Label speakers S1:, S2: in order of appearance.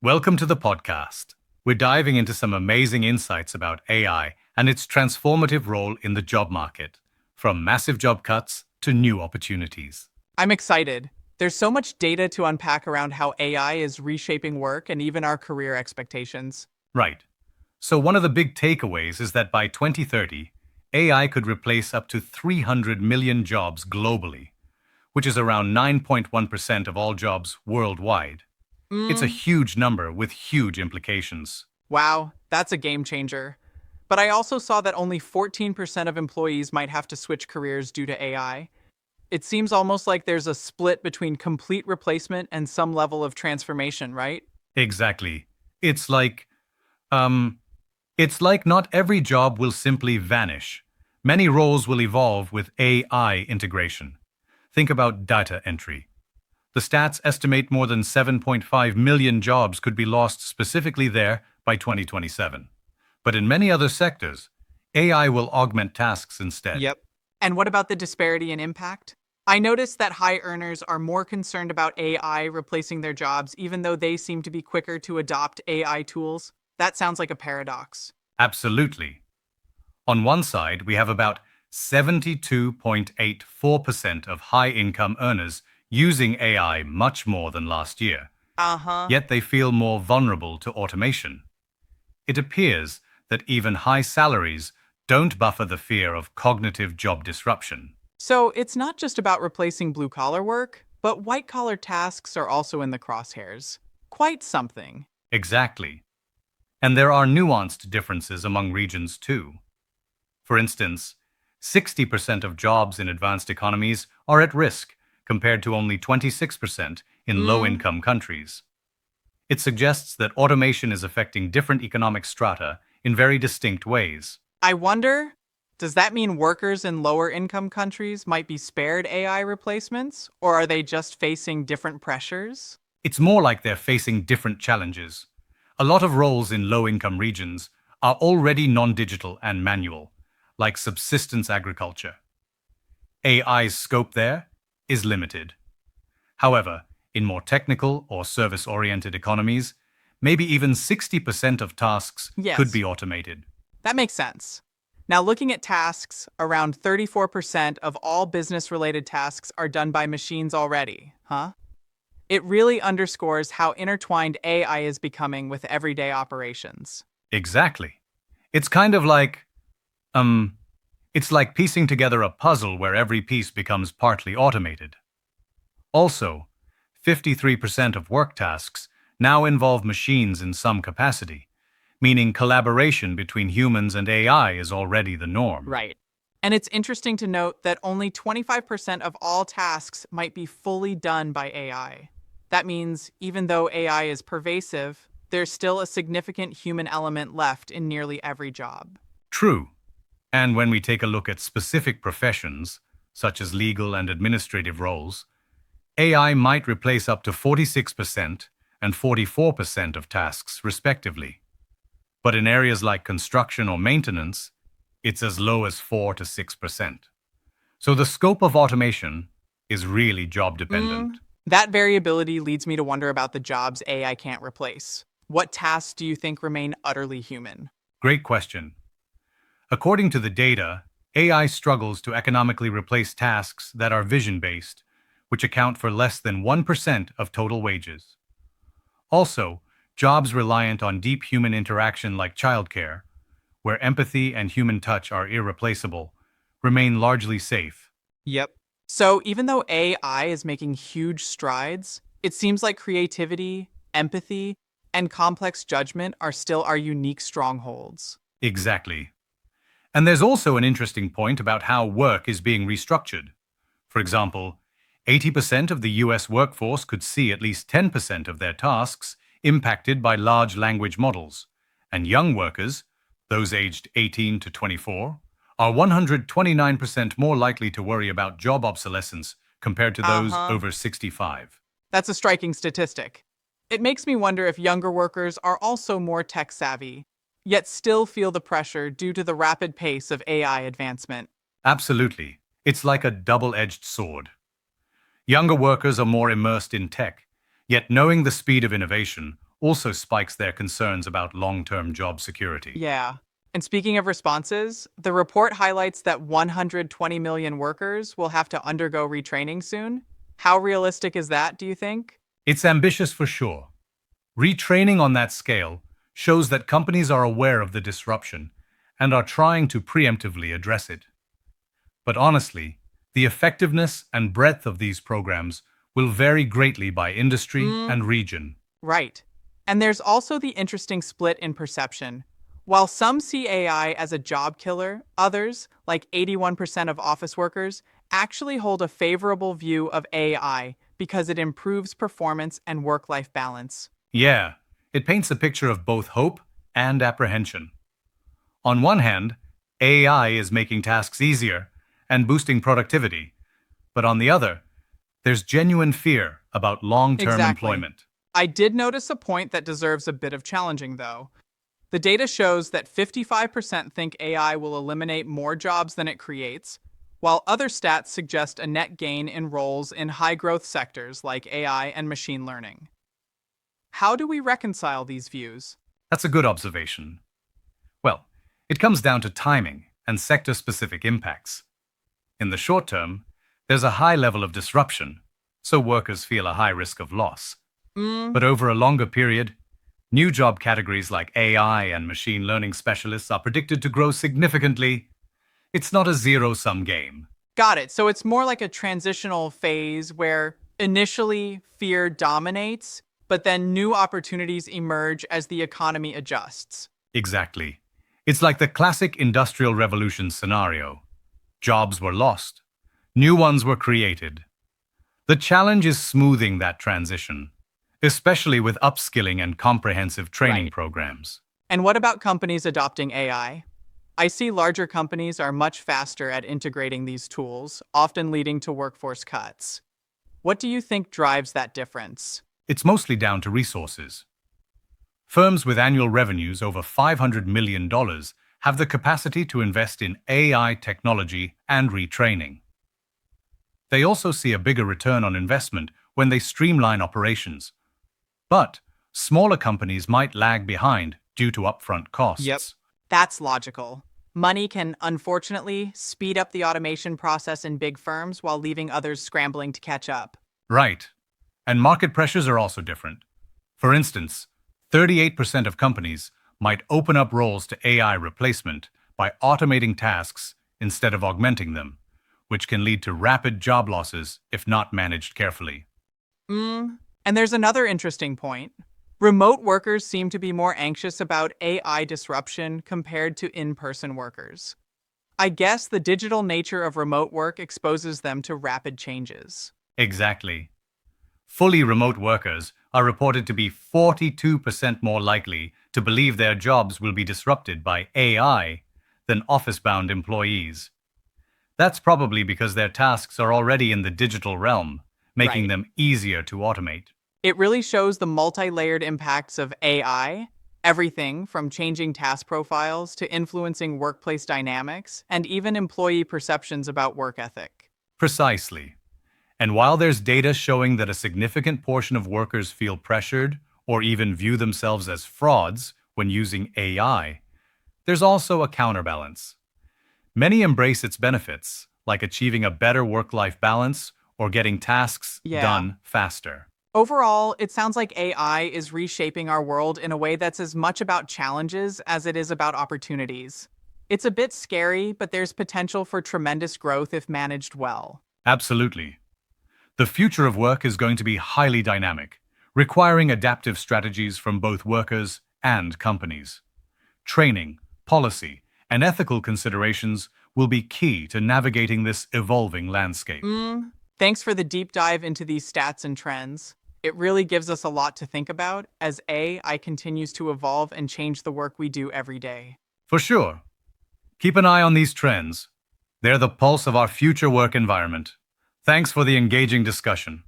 S1: Welcome to the podcast. We're diving into some amazing insights about AI and its transformative role in the job market, from massive job cuts to new opportunities.
S2: I'm excited. There's so much data to unpack around how AI is reshaping work and even our career expectations.
S1: Right. So, one of the big takeaways is that by 2030, AI could replace up to 300 million jobs globally, which is around 9.1% of all jobs worldwide. It's a
S2: Mm,
S1: huge number with huge implications.
S2: wow, that's a game changer. But I also saw that only 14% of employees might have to switch careers due to AI. It seems almost like there's a split between complete replacement and some level of transformation, right?
S1: Exactly. It's like, um, it's like not every job will simply vanish. Many roles will evolve with AI integration. Think about data entry. The stats estimate more than 7.5 million jobs could be lost specifically there by 2027. But in many other sectors, AI will augment tasks instead.
S2: Yep. And what about the disparity in impact? I noticed that high earners are more concerned about AI replacing their jobs, even though they seem to be quicker to adopt AI tools. That sounds like a paradox.
S1: Absolutely. On one side, we have about 72.84% of high income earners using AI much more than last year,
S2: Uh huh.
S1: yet they feel more vulnerable to automation. It appears that even high salaries don't buffer the fear of cognitive job disruption.
S2: So it's not just about replacing blue collar work, but white collar tasks are also in the crosshairs. Quite something.
S1: Exactly. And there are nuanced differences among regions too. For instance, 60% of jobs in advanced economies are at risk, compared to only 26% in low
S2: Mm,
S1: income countries. It suggests that automation is affecting different economic strata in very distinct ways.
S2: I wonder, does that mean workers in lower income countries might be spared AI replacements, or are they just facing different pressures?
S1: It's more like they're facing different challenges. A lot of roles in low income regions are already non digital and manual, like subsistence agriculture. AI's scope there is limited. However, in more technical or service oriented economies, maybe even 60% of tasks could
S2: Yes,
S1: be automated.
S2: that makes sense. Now, looking at tasks, around 34% of all business related tasks are done by machines already, huh? It really underscores how intertwined AI is becoming with everyday operations.
S1: Exactly. It's kind of like, um, it's like piecing together a puzzle where every piece becomes partly automated. Also, 53% of work tasks now involve machines in some capacity, meaning collaboration between humans and AI is already the norm.
S2: Right. And it's interesting to note that only 25% of all tasks might be fully done by AI. That means even though AI is pervasive, there's still a significant human element left in nearly every job.
S1: True. And when we take a look at specific professions, such as legal and administrative roles, AI might replace up to 46% and 44% of tasks, respectively. But in areas like construction or maintenance, it's as low as 4 to 6%. So the scope of automation is really job dependent.
S2: That variability leads me to wonder about the jobs AI can't replace. What tasks do you think remain utterly human?
S1: Great question. According to the data, AI struggles to economically replace tasks that are vision based, which account for less than 1% of total wages. Also, jobs reliant on deep human interaction like childcare, where empathy and human touch are irreplaceable, remain largely safe.
S2: Yep. So even though AI is making huge strides, it seems like creativity, empathy, and complex judgment are still our unique strongholds.
S1: Exactly. And there's also an interesting point about how work is being restructured. For example, 80% of the US workforce could see at least 10% of their tasks impacted by large language models, and young workers, those aged 18 to 24, are 129% more likely to worry about job obsolescence compared to
S2: Uh
S1: those
S2: huh.
S1: over 65.
S2: That's a striking statistic. It makes me wonder if younger workers are also more tech savvy, yet still feel the pressure due to the rapid pace of AI advancement.
S1: Absolutely. It's like a double edged sword. Younger workers are more immersed in tech, yet knowing the speed of innovation also spikes their concerns about long-term job security.
S2: Yeah. And speaking of responses, the report highlights that 120 million workers will have to undergo retraining soon. How realistic is that, do you think?
S1: It's ambitious for sure. Retraining on that scale shows that companies are aware of the disruption and are trying to preemptively address it. But honestly, the effectiveness and breadth of these programs will vary greatly by industry and region.
S2: Right. And there's also the interesting split in perception. While some see AI as a job killer, others, like 81% of office workers, actually hold a favorable view of AI because it improves performance and work-life balance.
S1: Yeah, it paints a picture of both hope and apprehension. On one hand, AI is making tasks easier and boosting productivity, but on the other, there's genuine fear about long-term
S2: Exactly.
S1: employment.
S2: I did notice a point that deserves a bit of challenging, though. The data shows that 55% think AI will eliminate more jobs than it creates, while other stats suggest a net gain in roles in high growth sectors like AI and machine learning. How do we reconcile these views?
S1: That's a good observation. Well, it comes down to timing and sector-specific impacts. In the short term, there's a high level of disruption, so workers feel a high risk of loss. But over a longer period, new job categories like AI and machine learning specialists are predicted to grow significantly. It's not a zero-sum game.
S2: Got it. So it's more like a transitional phase where initially fear dominates, but then new opportunities emerge as the economy adjusts.
S1: Exactly. It's like the classic Industrial Revolution scenario. Jobs were lost. New ones were created. The challenge is smoothing that transition, especially with upskilling and comprehensive training
S2: Right.
S1: programs.
S2: And what about companies adopting AI? I see larger companies are much faster at integrating these tools, often leading to workforce cuts. What do you think drives that difference?
S1: It's mostly down to resources. Firms with annual revenues over $500 million have the capacity to invest in AI technology and retraining. They also see a bigger return on investment when they streamline operations. But smaller companies might lag behind due to upfront
S2: Yep.
S1: costs.
S2: That's logical. Money can unfortunately speed up the automation process in big firms while leaving others scrambling to catch up.
S1: Right. And market pressures are also different. For instance, 38% of companies might open up roles to AI replacement by automating tasks instead of augmenting them, which can lead to rapid job losses if not managed carefully.
S2: And there's another interesting point. Remote workers seem to be more anxious about AI disruption compared to in-person workers. I guess the digital nature of remote work exposes them to rapid changes.
S1: Exactly. Fully remote workers are reported to be 42% more likely to believe their jobs will be disrupted by AI than office-bound employees. That's probably because their tasks are already in the digital realm, making
S2: Right.
S1: them easier to automate.
S2: It really shows the multi-layered impacts of AI, everything from changing task profiles to influencing workplace dynamics and even employee perceptions about work ethic.
S1: Precisely. And while there's data showing that a significant portion of workers feel pressured or even view themselves as frauds when using AI, there's also a counterbalance. Many embrace its benefits, like achieving a better work-life balance or getting tasks
S2: Yeah.
S1: done faster.
S2: Overall, it sounds like AI is reshaping our world in a way that's as much about challenges as it is about opportunities. It's a bit scary, but there's potential for tremendous growth if managed well.
S1: Absolutely. The future of work is going to be highly dynamic, requiring adaptive strategies from both workers and companies. Training, policy, and ethical considerations will be key to navigating this evolving landscape.
S2: Thanks for the deep dive into these stats and trends. It really gives us a lot to think about as AI continues to evolve and change the work we do every day.
S1: For sure. Keep an eye on these trends. They're the pulse of our future work environment. Thanks for the engaging discussion.